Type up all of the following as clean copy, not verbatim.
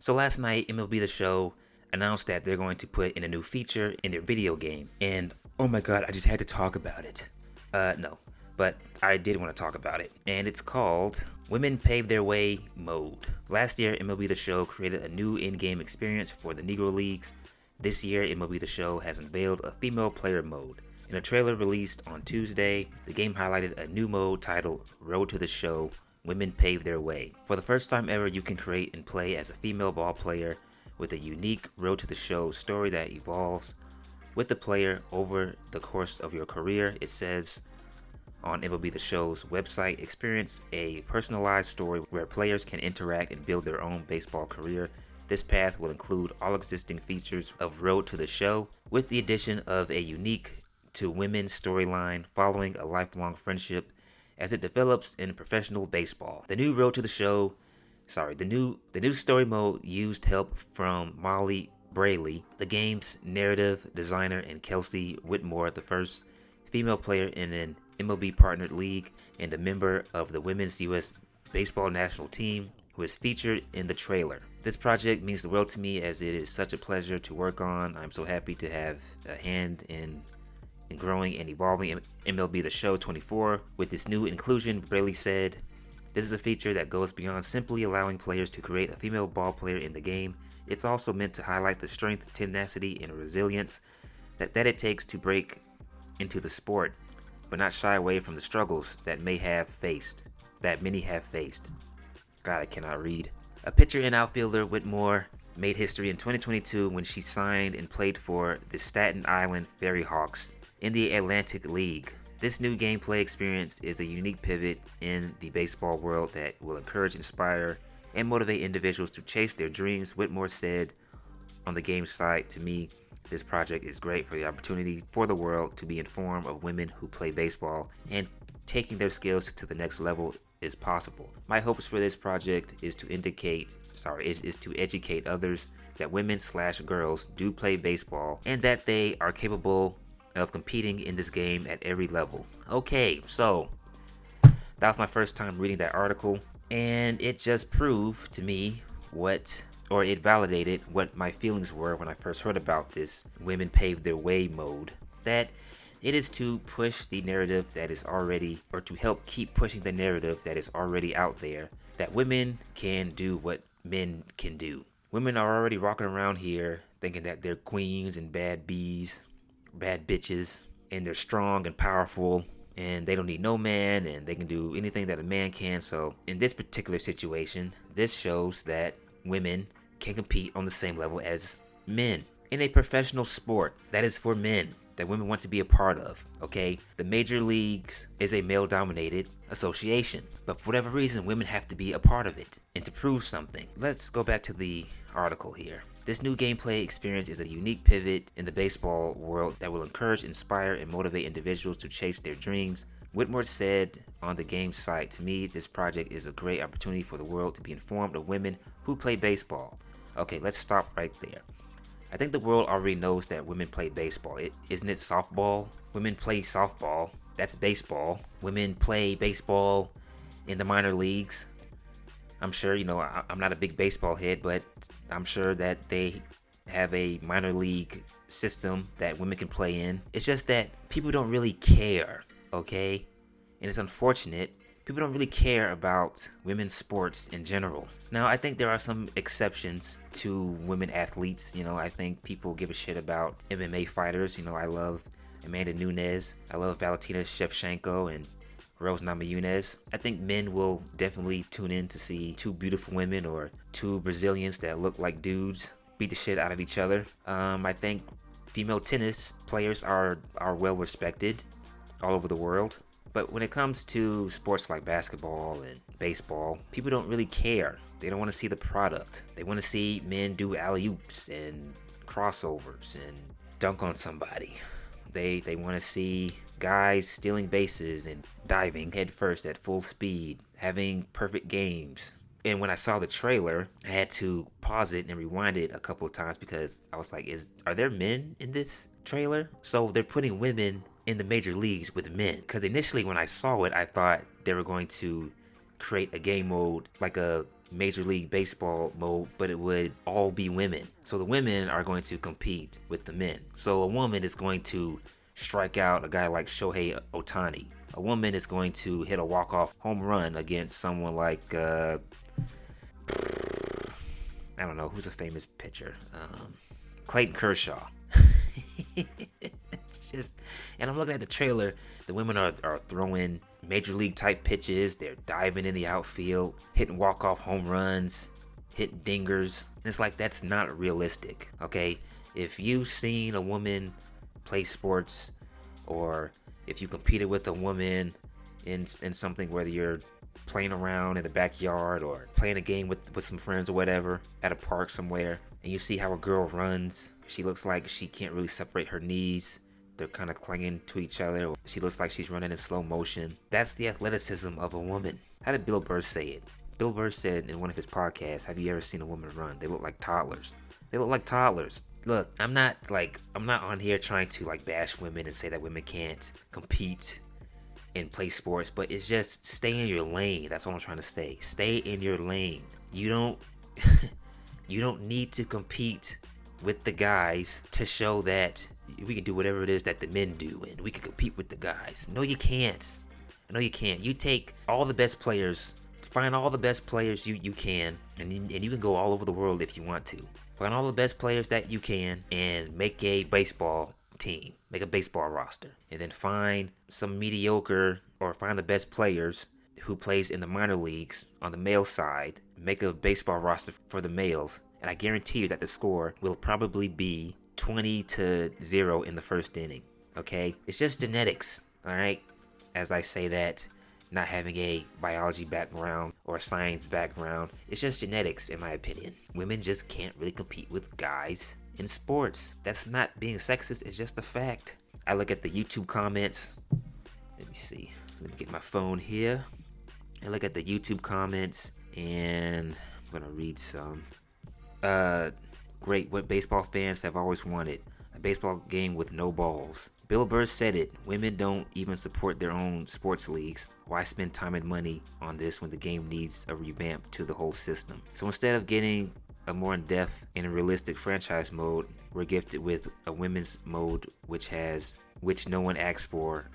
So last night, MLB The Show announced that they're going to put in a new feature in their video game. And oh my god, I just had to talk about it. No, but I did want to talk about it. And it's called Women Pave Their Way Mode. Last year, MLB The Show created a new in-game experience for the Negro Leagues. This year, MLB The Show has unveiled a female player mode. In a trailer released on Tuesday, the game highlighted a new mode titled Road to the Show, Women Pave Their Way. For the first time ever, you can create and play as a female ball player with a unique Road to the Show story that evolves with the player over the course of your career. It says on MLB The Show's website, experience a personalized story where players can interact and build their own baseball career. This path will include all existing features of Road to the Show, with the addition of a unique to women storyline following a lifelong friendship as it develops in professional baseball. The new Road to the Show, the new story mode used help from Molly Brayley, the game's narrative designer, and Kelsey Whitmore, the first female player in an MLB partnered league and a member of the Women's U.S. Baseball National Team, who is featured in the trailer. This project means the world to me as it is such a pleasure to work on. I'm so happy to have a hand in growing and evolving MLB The Show 24. With this new inclusion, Brayley said, "This is a feature that goes beyond simply allowing players to create a female ball player in the game. It's also meant to highlight the strength, tenacity, and resilience that it takes to break into the sport, but not shy away from the struggles that many have faced. God, I cannot read. A pitcher and outfielder, Whitmore made history in 2022 when she signed and played for the Staten Island Ferry Hawks in the Atlantic League. This new gameplay experience is a unique pivot in the baseball world that will encourage, inspire, and motivate individuals to chase their dreams," Whitmore said on the game site. "To me, this project is great for the opportunity for the world to be informed of women who play baseball, and taking their skills to the next level is possible. My hopes for this project is to educate others that women/girls do play baseball and that they are capable of competing in this game at every level." Okay, so that was my first time reading that article, and it just proved to me it validated what my feelings were when I first heard about this Women Pave Their Way mode. That it is to push the narrative that is already, or to help keep pushing the narrative that is already out there, that women can do what men can do. Women are already walking around here thinking that they're queens and bad bitches, and they're strong and powerful, and they don't need no man, and they can do anything that a man can. So in this particular situation, this shows that women can compete on the same level as men in a professional sport that is for men, that women want to be a part of. Okay, the major leagues is a male-dominated association, but for whatever reason, women have to be a part of it and to prove something. Let's go back to the article here. This new gameplay experience is a unique pivot in the baseball world that will encourage, inspire, and motivate individuals to chase their dreams, Whitmore said on the game site. "To me, this project is a great opportunity for the world to be informed of women who play baseball." Okay, let's stop right there. I think the world already knows that women play baseball. Isn't it softball? Women play softball. That's baseball. Women play baseball in the minor leagues. I'm sure, I'm not a big baseball head, but I'm sure that they have a minor league system that women can play in. It's just that people don't really care, okay? And it's unfortunate. People don't really care about women's sports in general. Now, I think there are some exceptions to women athletes. I think people give a shit about MMA fighters. I love Amanda Nunes. I love Valentina Shevchenko and Rose Namajunas. I think men will definitely tune in to see two beautiful women or two Brazilians that look like dudes beat the shit out of each other. I think female tennis players are well respected all over the world. But when it comes to sports like basketball and baseball, people don't really care. They don't want to see the product. They want to see men do alley-oops and crossovers and dunk on somebody. They want to see guys stealing bases and diving headfirst at full speed, having perfect games. And when I saw the trailer, I had to pause it and rewind it a couple of times because I was like, are there men in this trailer? So they're putting women in the major leagues with men. Because initially when I saw it, I thought they were going to create a game mode like a Major League Baseball mode, but it would all be women. So the women are going to compete with the men. So a woman is going to strike out a guy like Shohei Ohtani. A woman is going to hit a walk-off home run against someone like, I don't know, who's a famous pitcher? Clayton Kershaw. It's just, and I'm looking at the trailer. The women are throwing major league type pitches. They're diving in the outfield, hitting walk-off home runs, hitting dingers. And it's like, that's not realistic, okay? If you've seen a woman play sports, or if you competed with a woman in something, whether you're playing around in the backyard or playing a game with some friends or whatever at a park somewhere, and you see how a girl runs, she looks like she can't really separate her knees. They're kind of clinging to each other. She looks like she's running in slow motion. That's the athleticism of a woman. How did Bill Burr say it? Bill Burr said in one of his podcasts, have you ever seen a woman run? They look like toddlers. They look like toddlers. Look, I'm not on here trying to like bash women and say that women can't compete and play sports, but it's just stay in your lane. That's what I'm trying to say. Stay in your lane. You don't you don't need to compete with the guys to show that we can do whatever it is that the men do and we can compete with the guys. No, you can't. No, you can't. You take all the best players, find all the best players you can, and you can go all over the world if you want to. Find all the best players that you can and make a baseball team, make a baseball roster, and then find some mediocre, or find the best players who plays in the minor leagues on the male side, make a baseball roster for the males, and I guarantee you that the score will probably be 20-0 in the first inning. Okay, it's just genetics. All right, as I say that, not having a biology background or a science background, it's just genetics in my opinion. Women just can't really compete with guys in sports. That's not being sexist, it's just a fact. I look at the YouTube comments. Let me see. Let me get my phone here. I look at the YouTube comments and I'm gonna read some. Great, what baseball fans have always wanted. A baseball game with no balls. Bill Burr said it. Women don't even support their own sports leagues. Why spend time and money on this when the game needs a revamp to the whole system? So instead of getting a more in-depth and realistic franchise mode, we're gifted with a women's mode which no one asks for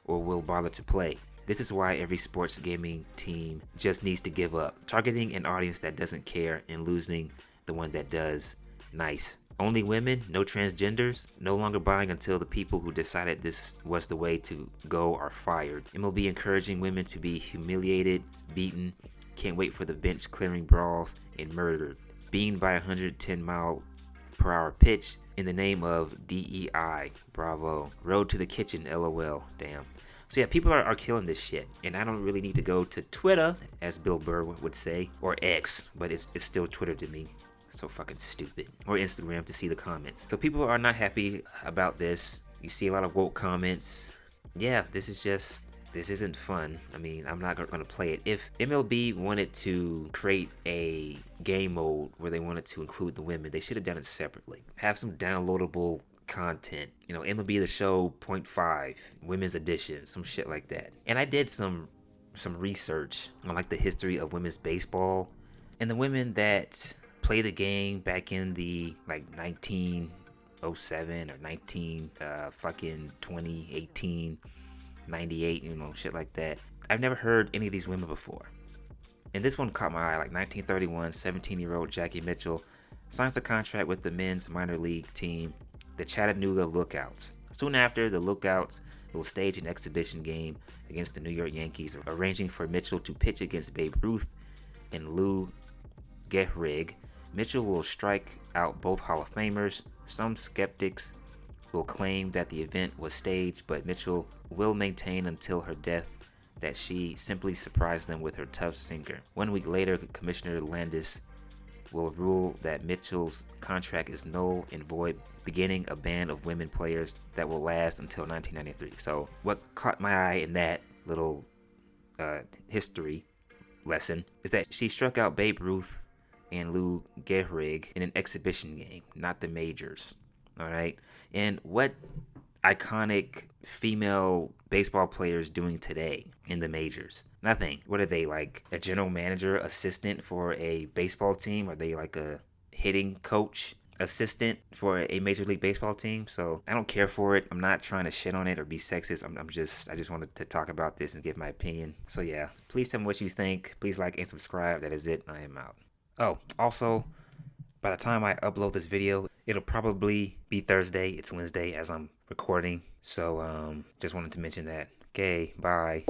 or will bother to play. This is why every sports gaming team just needs to give up, targeting an audience that doesn't care and losing the one that does. Nice. Only women, no transgenders, no longer buying until the people who decided this was the way to go are fired. MLB encouraging women to be humiliated, beaten, can't wait for the bench clearing brawls, and murdered. Beaten by 110-mile-per-hour pitch in the name of DEI. Bravo. Road to the kitchen, LOL. Damn. So yeah, people are killing this shit, and I don't really need to go to Twitter, as Bill Burr would say, or X, but it's still Twitter to me. So fucking stupid. Or Instagram to see the comments. So people are not happy about this. You see a lot of woke comments. Yeah, this isn't fun. I mean, I'm not gonna play it. If MLB wanted to create a game mode where they wanted to include the women, they should have done it separately. Have some downloadable content. You know, MLB The Show .5, women's edition, some shit like that. And I did some research on like the history of women's baseball, and the women that play the game back in the like 1907 or 2018, 98, you know, shit like that. I've never heard any of these women before. And this one caught my eye, like 1931, 17-year-old Jackie Mitchell signs a contract with the men's minor league team, the Chattanooga Lookouts. Soon after, the Lookouts will stage an exhibition game against the New York Yankees, arranging for Mitchell to pitch against Babe Ruth and Lou Gehrig. Mitchell will strike out both Hall of Famers. Some skeptics will claim that the event was staged, but Mitchell will maintain until her death that she simply surprised them with her tough sinker. 1 week later, Commissioner Landis will rule that Mitchell's contract is null and void, beginning a ban of women players that will last until 1993. So what caught my eye in that little history lesson is that she struck out Babe Ruth and Lou Gehrig in an exhibition game, not the majors. All right. And what iconic female baseball players doing today in the majors? Nothing. What are they, like a general manager assistant for a baseball team? Are they like a hitting coach assistant for a Major League Baseball team? So I don't care for it. I'm not trying to shit on it or be sexist. I just wanted to talk about this and give my opinion. So yeah, please tell me what you think. Please like and subscribe. That is it. I am out. Oh, also, by the time I upload this video, it'll probably be Thursday. It's Wednesday as I'm recording. So just wanted to mention that. Okay, bye.